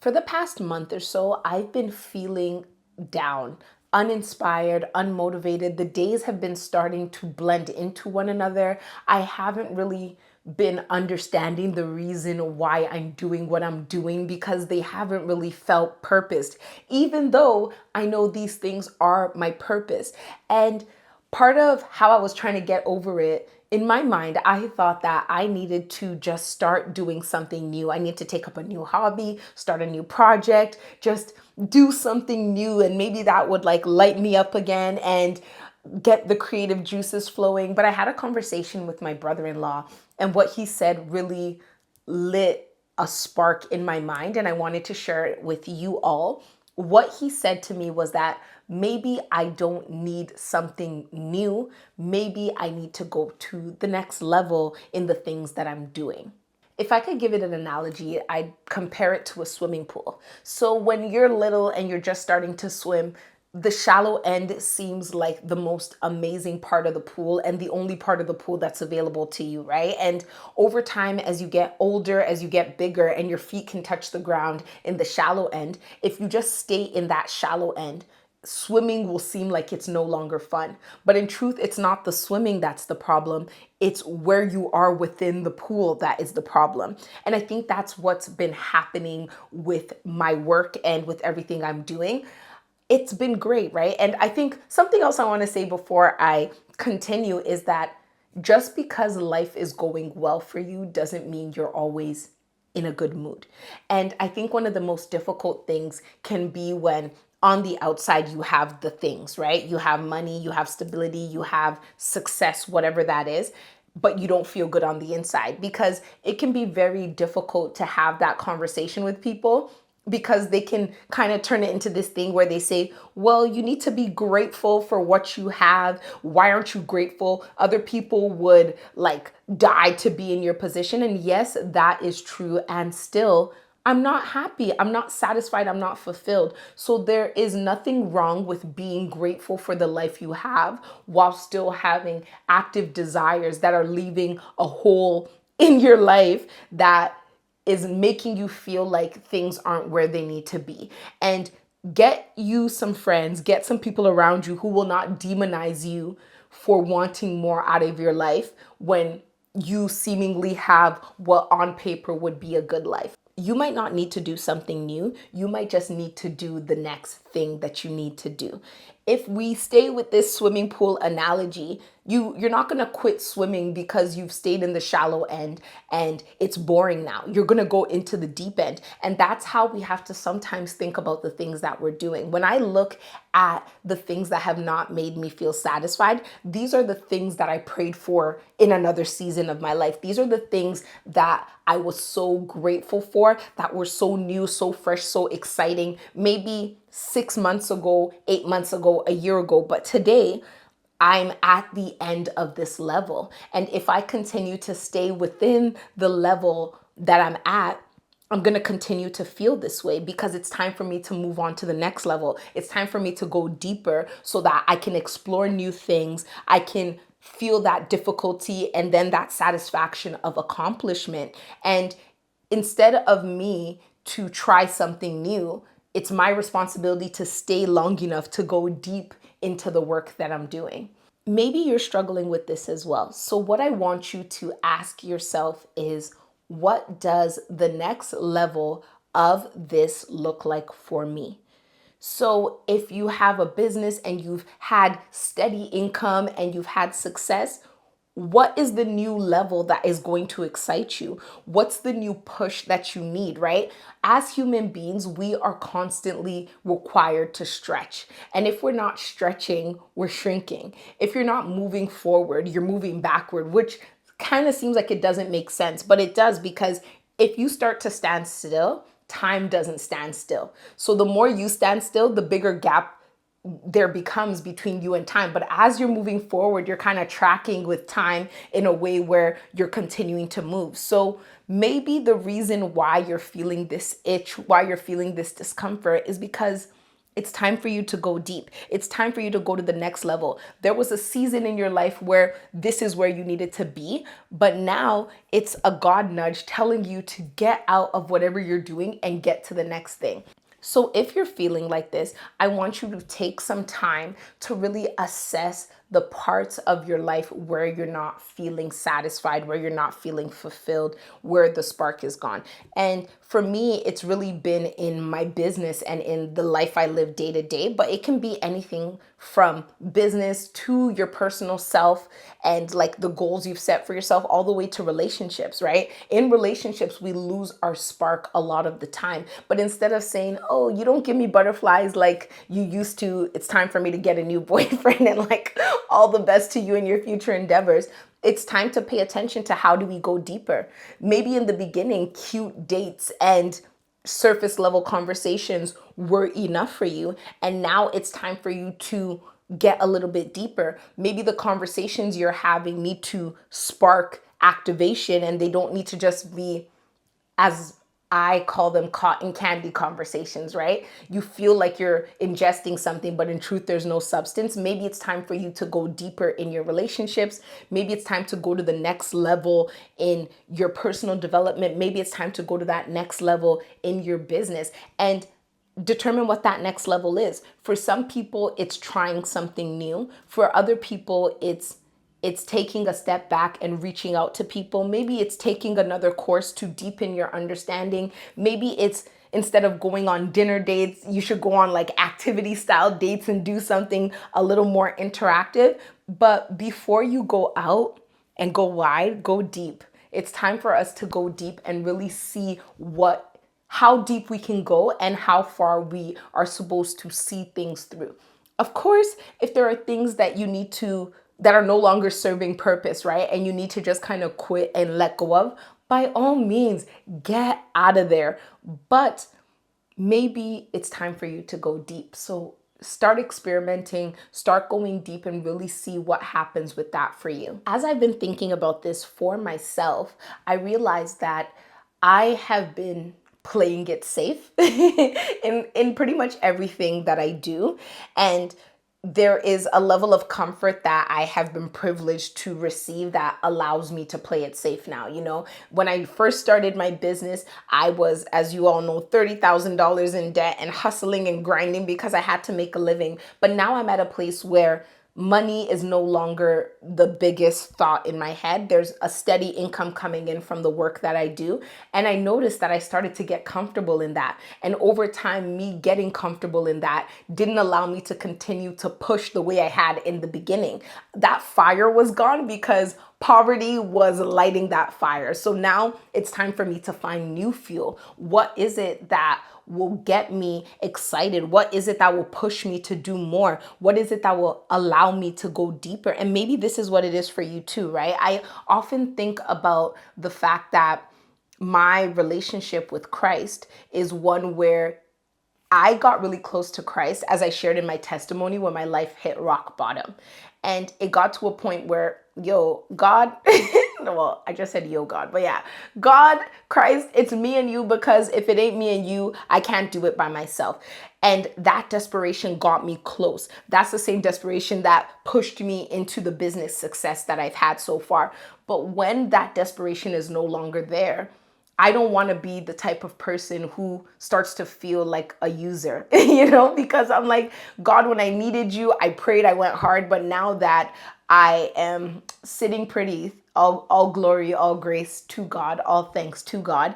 For the past month or so, I've been feeling down, uninspired, unmotivated. The days have been starting to blend into one another. I haven't really been understanding the reason why I'm doing what I'm doing because they haven't really felt purposed, even though I know these things are my purpose. And part of how I was trying to get over it, in my mind, I thought that I needed to just start doing something new. I need to take up a new hobby, start a new project, just do something new. And maybe that would like light me up again and get the creative juices flowing. But I had a conversation with my brother-in-law, and what he said really lit a spark in my mind, and I wanted to share it with you all. What he said to me was that maybe I don't need something new. Maybe I need to go to the next level in the things that I'm doing. If I could give it an analogy, I'd compare it to a swimming pool. So when you're little and you're just starting to swim, the shallow end seems like the most amazing part of the pool and the only part of the pool that's available to you, right? And over time, as you get older, as you get bigger and your feet can touch the ground in the shallow end, if you just stay in that shallow end, swimming will seem like it's no longer fun. But in truth, it's not the swimming that's the problem. It's where you are within the pool that is the problem. And I think that's what's been happening with my work and with everything I'm doing. It's been great, right? And I think something else I want to say before I continue is that just because life is going well for you doesn't mean you're always in a good mood. And I think one of the most difficult things can be when on the outside you have the things, right? You have money, you have stability, you have success, whatever that is, but you don't feel good on the inside, because it can be very difficult to have that conversation with people, because they can kind of turn it into this thing where they say, well, you need to be grateful for what you have. Why aren't you grateful? Other people would like die to be in your position. And yes, that is true. And still, I'm not happy. I'm not satisfied. I'm not fulfilled. So there is nothing wrong with being grateful for the life you have while still having active desires that are leaving a hole in your life that is making you feel like things aren't where they need to be. And get you some friends, get some people around you who will not demonize you for wanting more out of your life when you seemingly have what on paper would be a good life. You might not need to do something new. You might just need to do the next thing that you need to do. If we stay with this swimming pool analogy, you're not going to quit swimming because you've stayed in the shallow end and it's boring now. You're going to go into the deep end. And that's how we have to sometimes think about the things that we're doing. When I look at the things that have not made me feel satisfied, these are the things that I prayed for in another season of my life. These are the things that I was so grateful for, that were so new, so fresh, so exciting, maybe 6 months ago, 8 months ago, a year ago. But today, I'm at the end of this level. And if I continue to stay within the level that I'm at, I'm going to continue to feel this way, because it's time for me to move on to the next level. It's time for me to go deeper so that I can explore new things. I can feel that difficulty and then that satisfaction of accomplishment. And instead of me to try something new, it's my responsibility to stay long enough to go deep into the work that I'm doing. Maybe you're struggling with this as well. So what I want you to ask yourself is, what does the next level of this look like for me? So if you have a business and you've had steady income and you've had success, what is the new level that is going to excite you? What's the new push that you need, right? As human beings, we are constantly required to stretch. And if we're not stretching, we're shrinking. If you're not moving forward, you're moving backward, which kind of seems like it doesn't make sense, but it does, because if you start to stand still, time doesn't stand still. So the more you stand still, the bigger gap there becomes between you and time. But as you're moving forward, you're kind of tracking with time in a way where you're continuing to move. So maybe the reason why you're feeling this itch, why you're feeling this discomfort, is because It's time for you to go deep. It's time for you to go to the next level. There was a season in your life where this is where you needed to be, but now it's a God nudge telling you to get out of whatever you're doing and get to the next thing. So if you're feeling like this, I want you to take some time to really assess the parts of your life where you're not feeling satisfied, where you're not feeling fulfilled, where the spark is gone. And for me, it's really been in my business and in the life I live day to day, but it can be anything from business to your personal self and like the goals you've set for yourself, all the way to relationships, right? In relationships, we lose our spark a lot of the time. But instead of saying, oh, you don't give me butterflies like you used to, it's time for me to get a new boyfriend and like all the best to you in your future endeavors. It's time to pay attention to how do we go deeper. Maybe in the beginning, cute dates and surface level conversations were enough for you. And now it's time for you to get a little bit deeper. Maybe the conversations you're having need to spark activation and they don't need to just be, as I call them, cotton candy conversations, right? You feel like you're ingesting something, but in truth, there's no substance. Maybe it's time for you to go deeper in your relationships. Maybe it's time to go to the next level in your personal development. Maybe it's time to go to that next level in your business and determine what that next level is. For some people, it's trying something new. For other people, it's taking a step back and reaching out to people. Maybe it's taking another course to deepen your understanding. Maybe it's instead of going on dinner dates, you should go on like activity style dates and do something a little more interactive. But before you go out and go wide, go deep. It's time for us to go deep and really see how deep we can go and how far we are supposed to see things through. Of course, if there are things that you need to that are no longer serving purpose, right? And you need to just kind of quit and let go of, by all means, get out of there. But maybe it's time for you to go deep. So start experimenting, start going deep and really see what happens with that for you. As I've been thinking about this for myself, I realized that I have been playing it safe in pretty much everything that I do. And there is a level of comfort that I have been privileged to receive that allows me to play it safe now. You know, when I first started my business, I was, as you all know, $30,000 in debt and hustling and grinding because I had to make a living. But now I'm at a place where money is no longer the biggest thought in my head. There's a steady income coming in from the work that I do. And I noticed that I started to get comfortable in that. And over time, me getting comfortable in that didn't allow me to continue to push the way I had in the beginning. That fire was gone because poverty was lighting that fire. So now it's time for me to find new fuel. What is it that will get me excited? What is it that will push me to do more? What is it that will allow me to go deeper? And maybe this is what it is for you too, right? I often think about the fact that my relationship with Christ is one where I got really close to Christ, as I shared in my testimony, when my life hit rock bottom. And it got to a point where, God, well, I just said, God, but yeah, God, Christ, it's me and you, because if it ain't me and you, I can't do it by myself. And that desperation got me close. That's the same desperation that pushed me into the business success that I've had so far. But when that desperation is no longer there, I don't want to be the type of person who starts to feel like a user, because I'm like, God, when I needed you, I prayed, I went hard. But now that I am sitting pretty, all glory, all grace to God, all thanks to God,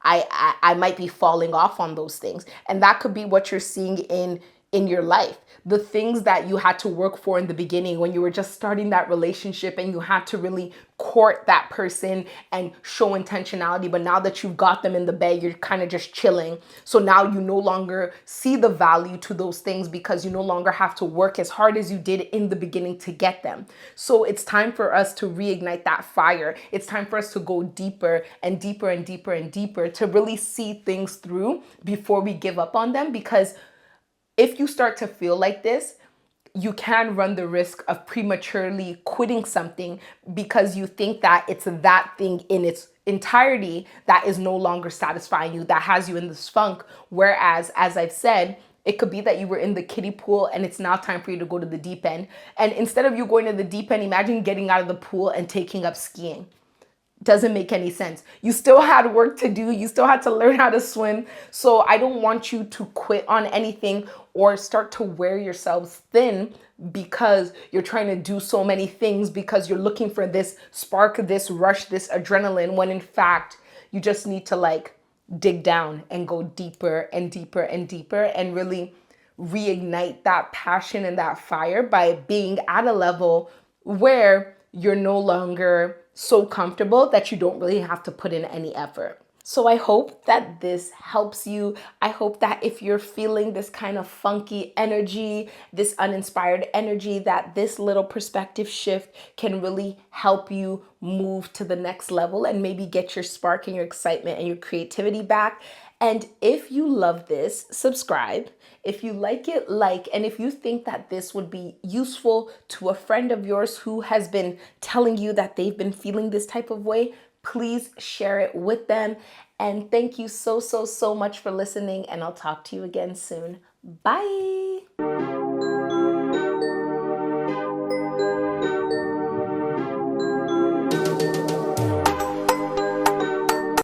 I might be falling off on those things. And that could be what you're seeing in your life. The things that you had to work for in the beginning when you were just starting that relationship and you had to really court that person and show intentionality. But now that you've got them in the bed, you're kind of just chilling. So now you no longer see the value to those things because you no longer have to work as hard as you did in the beginning to get them. So it's time for us to reignite that fire. It's time for us to go deeper and deeper and deeper and deeper to really see things through before we give up on them. Because if you start to feel like this, you can run the risk of prematurely quitting something because you think that it's that thing in its entirety that is no longer satisfying you, that has you in this funk. Whereas, as I've said, It could be that you were in the kiddie pool and it's now time for you to go to the deep end. And instead of you going to the deep end, imagine getting out of the pool and taking up skiing. Doesn't make any sense. You still had work to do. You still had to learn how to swim. So I don't want you to quit on anything or start to wear yourselves thin because you're trying to do so many things, because you're looking for this spark, this rush, this adrenaline, when in fact, you just need to like dig down and go deeper and deeper and deeper and really reignite that passion and that fire by being at a level where you're no longer so comfortable that you don't really have to put in any effort. So I hope that this helps you. I hope that if you're feeling this kind of funky energy, this uninspired energy, that this little perspective shift can really help you move to the next level and maybe get your spark and your excitement and your creativity back. And if you love this, subscribe. If you like it, like, and if you think that this would be useful to a friend of yours who has been telling you that they've been feeling this type of way, please share it with them. And thank you so, so, so much for listening. And I'll talk to you again soon. Bye.